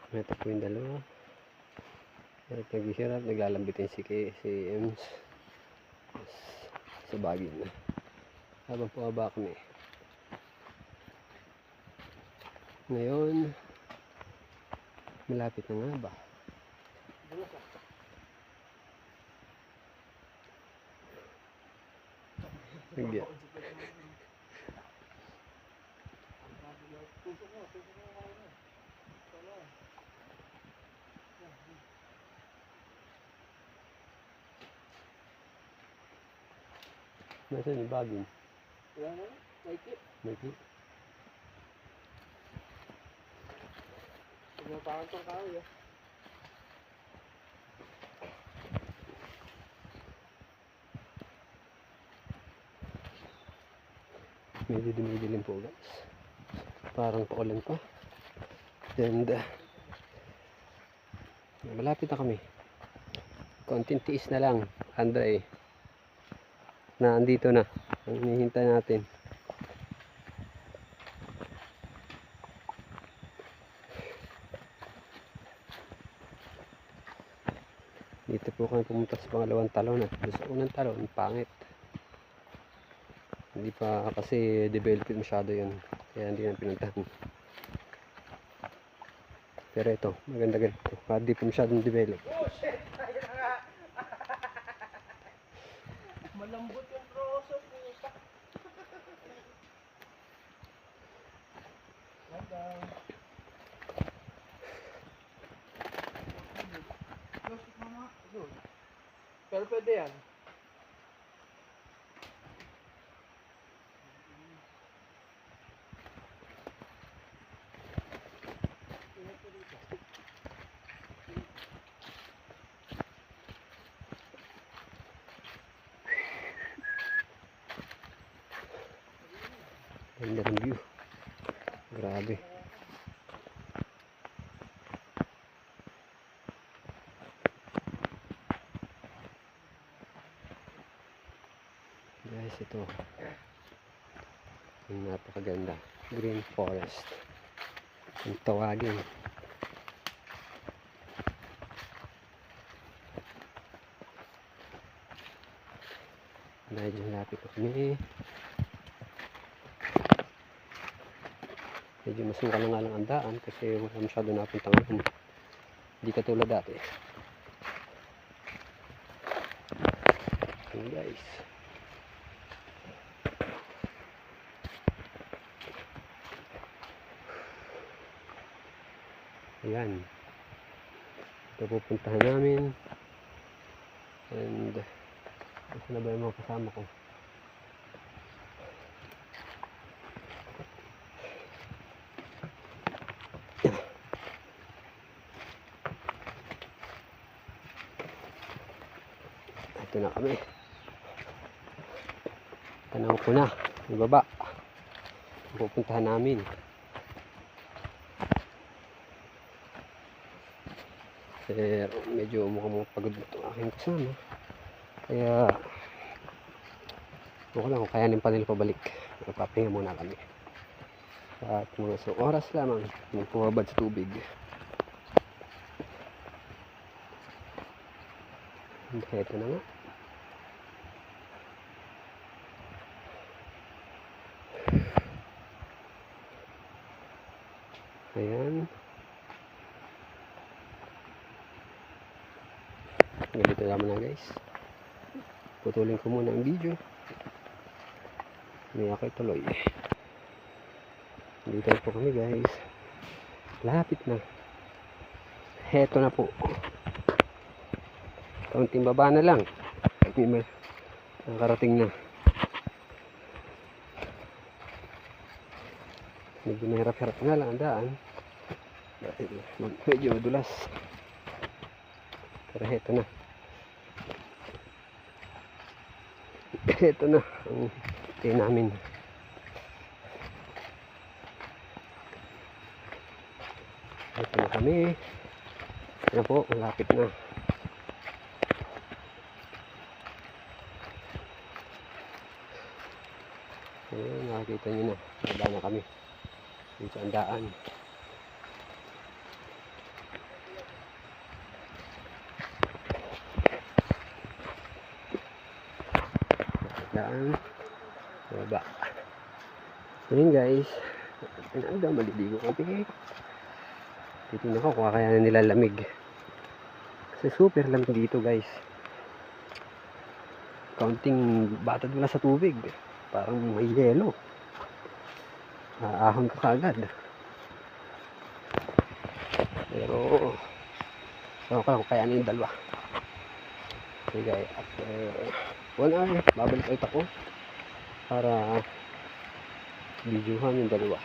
Ito po yung dalawa. At naghihirap, naglalambitin si Ems sa bagin na. Habang pumaba kami. Ngayon, malapit na nga ba? Hindi. Nasaan yung bagin? Wala na, Maiki. Pagmapakan tong kahoy ah. Medyo dumidilim po guys. Parang paulan pa. And malapit na kami. Konting tiis na lang, Andre. Na andito na. Ang hinihintay natin. Dito po kami pumunta sa pangalawang talon at sa unang talon, pangit. Hindi pa kasi developed masyado yun. Kaya hindi na pinuntahan. Pero ito, maganda ganito. Hindi pa masyadong develop. Oh shit! Ayun na nga! Malambot yung troso, puta. Hanggang. Pero pwede yan. Ganda ng view. Grabe. Guys, ito. Yung napakaganda. Green forest. Yung tawagin. Medyo lapit na kami. Medyo masuka na nga lang ang daan kasi wala masyado napunta ngayon. Hindi katulad dati. Okay guys. Ayan. Ito pupuntahan namin. And ito na ba yung mga kasama ko? Ito na kami. Tanaw ko na. Ibaba. Pupuntahan namin. Pero medyo mukhang pagod ito aking kasama. Kaya okay lang kung kayanin pa nila pabalik. Magpapahinga muna kami. At mga so oras lamang magpumabad sa tubig. And ito na nga. Ayan. Ganito naman na guys. Putulin ko muna ang video. May ako'y tuloy. Dito po kami guys. Lapit na. Heto na po. Kaunting baba na lang. May nakarating na. Medyo mahirap-hirap nga lang ang daan. Medyo madulas. Pero heto na. Heto na ang tayo namin. Heto na kami. Ayan po, malapit na. Ayan, nakakita nyo na. Baba na kami. Dito ang daan. isdaan sa baba. Ayun guys, pinagda maliligo kami. Titignan ko kung kaya na nilalamig. Kasi super lamig dito guys. Kaunting batad mo na sa tubig. Parang may yelo. Aahon ka kagad. Pero ewan ko lang kung kaya na yung dalawa. Okay guys, after 1 hour babalik ulit ako para videohan yung dalawa.